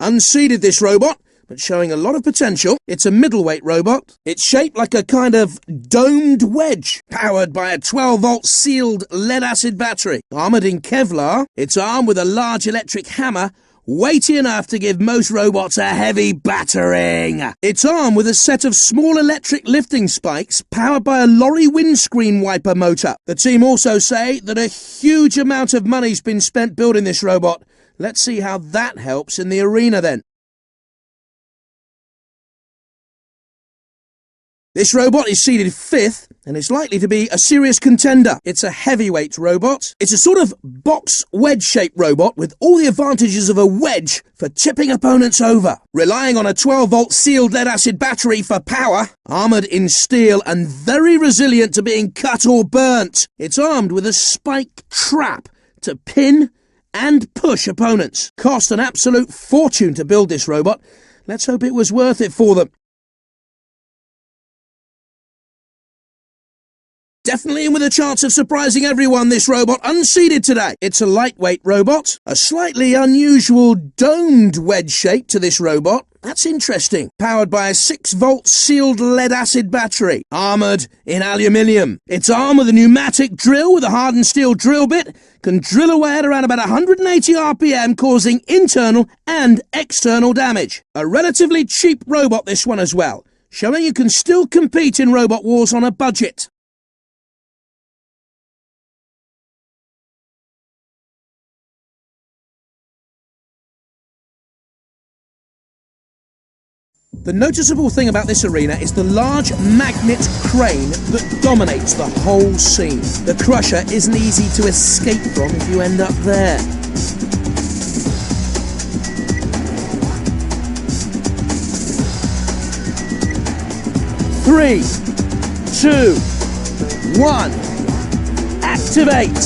unseeded this robot, but showing a lot of potential. It's a middleweight robot. It's shaped like a kind of domed wedge, powered by a 12-volt sealed lead-acid battery. Armoured in Kevlar, it's armed with a large electric hammer, weighty enough to give most robots a heavy battering. It's armed with a set of small electric lifting spikes powered by a lorry windscreen wiper motor. The team also say that a huge amount of money's been spent building this robot. Let's see how that helps in the arena then. This robot is seeded 5th and is likely to be a serious contender. It's a heavyweight robot. It's a sort of box wedge-shaped robot with all the advantages of a wedge for tipping opponents over. Relying on a 12-volt sealed lead-acid battery for power, armoured in steel and very resilient to being cut or burnt. It's armed with a spike trap to pin and push opponents. Cost an absolute fortune to build this robot. Let's hope it was worth it for them. Definitely in with a chance of surprising everyone, this robot, unseeded today. It's a lightweight robot, a slightly unusual domed wedge shape to this robot. That's interesting. Powered by a 6-volt sealed lead-acid battery, armoured in aluminium. It's armed with a pneumatic drill with a hardened steel drill bit, can drill away at around about 180 RPM, causing internal and external damage. A relatively cheap robot, this one as well, showing you can still compete in robot wars on a budget. The noticeable thing about this arena is the large magnet crane that dominates the whole scene. The crusher isn't easy to escape from if you end up there. Three, two, one, activate!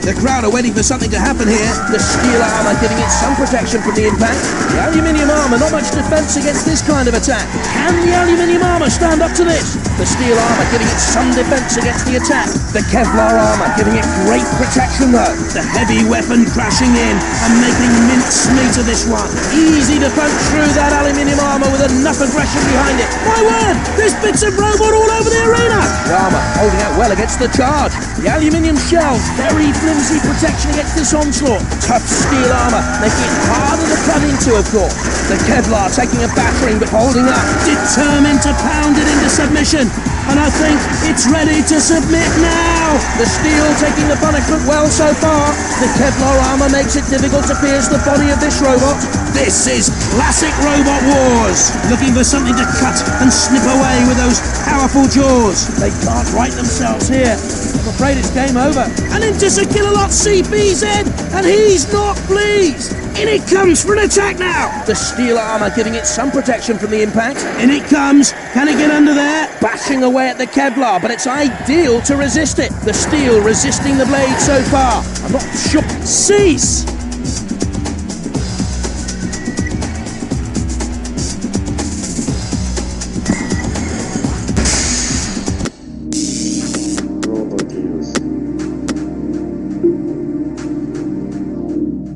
The crowd are waiting for something to happen here. The steel armour giving it some protection from the impact. The aluminium armour, not much defence against this kind of attack. Can the aluminium armour stand up to this? The steel armour giving it some defence against the attack. The Kevlar armour giving it great protection though. The heavy weapon crashing in and making mincemeat of this one. Easy to punch through that aluminium armour with enough aggression behind it. My word, there's bits of robot all over the arena. The armour holding out well against the charge. The aluminium shell, very flimsy protection against this onslaught. Tough steel armour, making it harder to cut into, of course. The Kevlar taking a battering but holding up, determined to pound it into submission. And I think it's ready to submit now. The steel taking the punishment well so far. The Kevlar armour makes it difficult to pierce the body of this robot. This is classic Robot Wars. Looking for something to cut and snip away with those powerful jaws. They can't right themselves here. I'm afraid it's game over. And into Sir Killalot CPZ, and he's not pleased. In it comes for an attack now. The steel armour giving it some protection from the impact. In it comes. Can it get under there? Bashing away at the Kevlar, but it's ideal to resist it. The steel resisting the blade so far. I'm not sure. Cease!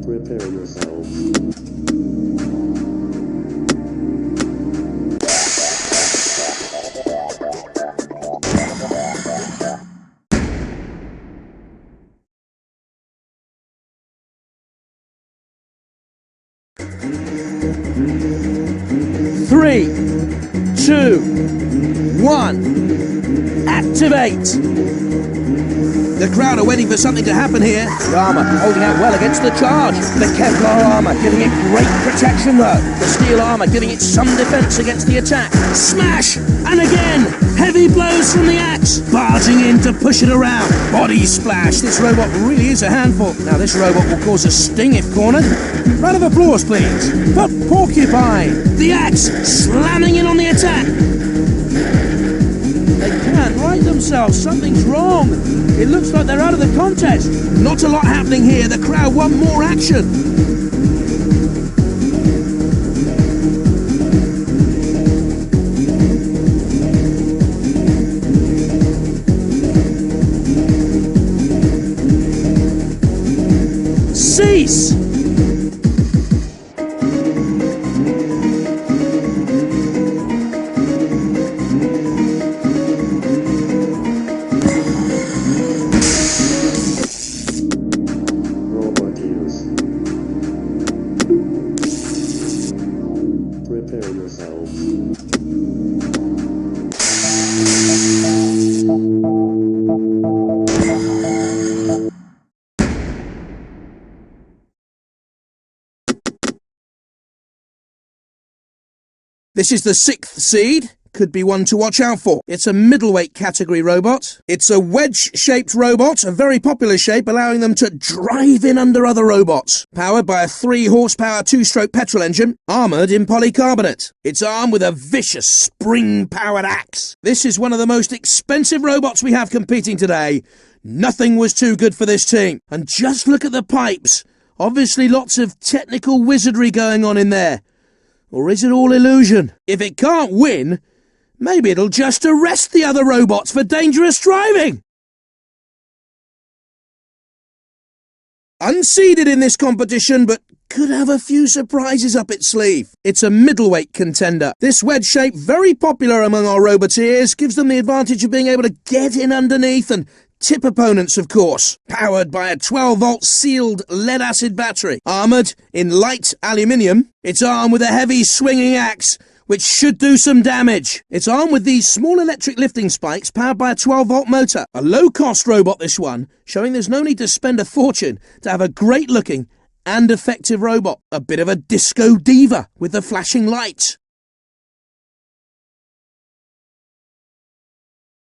Prepare yourselves. 3, 2, 1, activate! The crowd are waiting for something to happen here. The armour holding out well against the charge. The Kevlar armour giving it great protection though. The steel armour giving it some defence against the attack. Smash! And again! Heavy blows from the axe. Barging in to push it around. Body splash. This robot really is a handful. Now this robot will cause a sting if cornered. Round of applause please for Porcupine. The axe slamming in on the attack. They can't right themselves. Something's wrong. It looks like they're out of the contest. Not a lot happening here. The crowd want more action. Cease! This is the 6th seed. Could be one to watch out for. It's a middleweight category robot. It's a wedge-shaped robot, a very popular shape, allowing them to drive in under other robots. Powered by a 3-horsepower 2-stroke petrol engine, armoured in polycarbonate. It's armed with a vicious spring-powered axe. This is one of the most expensive robots we have competing today. Nothing was too good for this team. And just look at the pipes. Obviously lots of technical wizardry going on in there. Or is it all illusion? If it can't win, maybe it'll just arrest the other robots for dangerous driving. Unseeded in this competition, but could have a few surprises up its sleeve. It's a middleweight contender. This wedge shape, very popular among our roboteers, gives them the advantage of being able to get in underneath and tip opponents, of course. Powered by a 12-volt sealed lead-acid battery. Armoured in light aluminium, it's armed with a heavy swinging axe, which should do some damage. It's armed with these small electric lifting spikes powered by a 12-volt motor. A low-cost robot, this one, showing there's no need to spend a fortune to have a great-looking and effective robot. A bit of a disco diva with the flashing lights.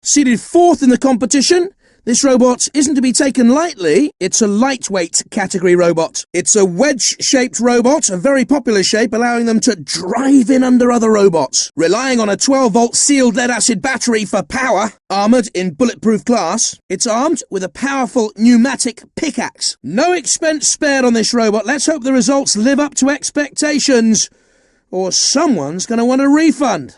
Seated 4th in the competition, this robot isn't to be taken lightly. It's a lightweight category robot. It's a wedge-shaped robot, a very popular shape, allowing them to drive in under other robots. Relying on a 12-volt sealed lead-acid battery for power, armoured in bulletproof glass, it's armed with a powerful pneumatic pickaxe. No expense spared on this robot. Let's hope the results live up to expectations, or someone's going to want a refund.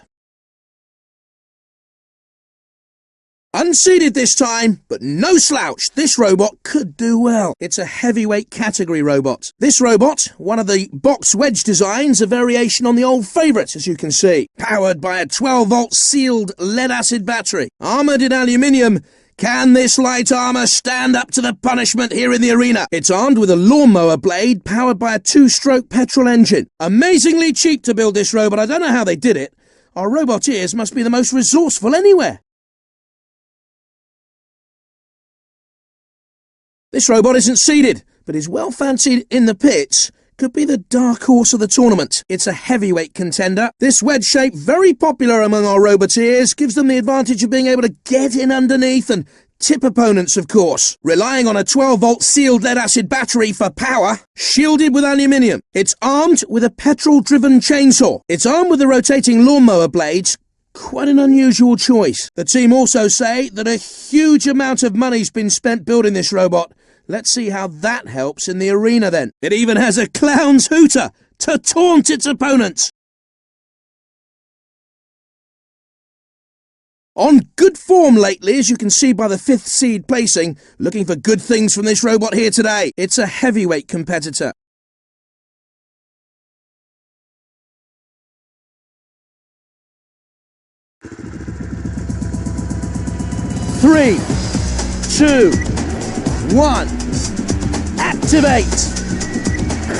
Unseeded this time, but no slouch. This robot could do well. It's a heavyweight category robot. This robot, one of the box wedge designs, a variation on the old favourite, as you can see. Powered by a 12-volt sealed lead-acid battery. Armoured in aluminium. Can this light armour stand up to the punishment here in the arena? It's armed with a lawnmower blade powered by a 2-stroke petrol engine. Amazingly cheap to build this robot. I don't know how they did it. Our roboteers must be the most resourceful anywhere. This robot isn't seeded, but is well fancied in the pits. Could be the dark horse of the tournament. It's a heavyweight contender. This wedge shape, very popular among our roboteers, gives them the advantage of being able to get in underneath and tip opponents, of course. Relying on a 12-volt sealed lead-acid battery for power, shielded with aluminium. It's armed with a petrol-driven chainsaw. It's armed with the rotating lawnmower blades. Quite an unusual choice. The team also say that a huge amount of money's been spent building this robot. Let's see how that helps in the arena then. It even has a clown's hooter to taunt its opponents. On good form lately, as you can see by the 5th seed placing. Looking for good things from this robot here today. It's a heavyweight competitor. Three, 2, 1, activate!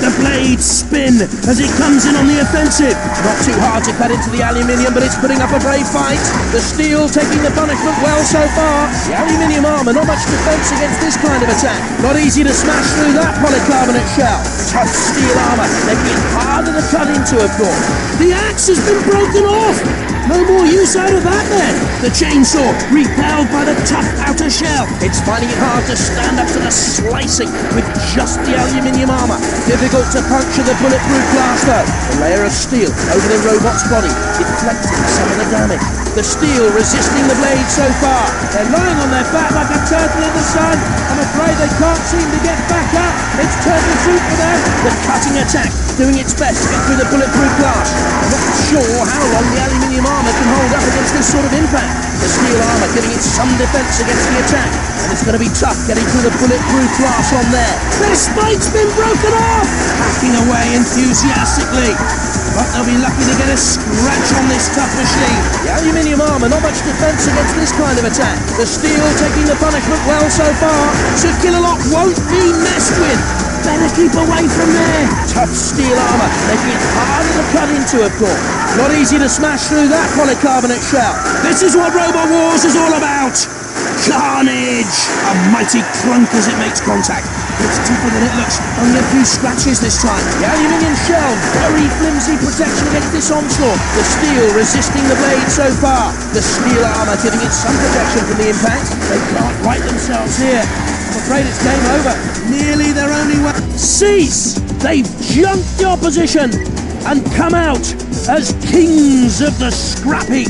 The blades spin as it comes in on the offensive. Not too hard to cut into the aluminium, but it's putting up a brave fight. The steel taking the punishment well so far. The aluminium armour, not much defence against this kind of attack. Not easy to smash through that polycarbonate shell. Tough steel armour, making it harder to cut into, of course. The axe has been broken off. No more use out of that then. The chainsaw, repelled by the tough outer shell. It's finding it hard to stand up to the slicing with just the aluminium armour. Difficult to puncture the bulletproof glass though. A layer of steel over the robot's body, deflecting some of the damage. The steel resisting the blade so far. They're lying on their back like a turtle in the sun. I'm afraid they can't seem to get back up. It's turtle soup for them. The cutting attack, doing its best to get through the bulletproof glass. Not sure how long the aluminium armour can hold up against this sort of impact. The steel armour giving it some defence against the attack. And it's going to be tough getting through the bulletproof glass on there. Their spike's been broken off! Hacking away enthusiastically. But they'll be lucky to get a scratch on this tough machine. The aluminium armour, not much defence against this kind of attack. The steel taking the punishment well so far. So Killalot won't be messed with. Better keep away from there. Tough steel armour, making it harder to cut into, of course. Not easy to smash through that polycarbonate shell. This is what Robot Wars is all about. Carnage! A mighty clunk as it makes contact. It's tougher than it looks. Only a few scratches this time. The aluminium shell, very flimsy protection against this onslaught. The steel resisting the blade so far. The steel armour giving it some protection from the impact. They can't right themselves here. I'm afraid it's game over. Nearly their only way. Cease! They've jumped the opposition and come out as kings of the scrap heap.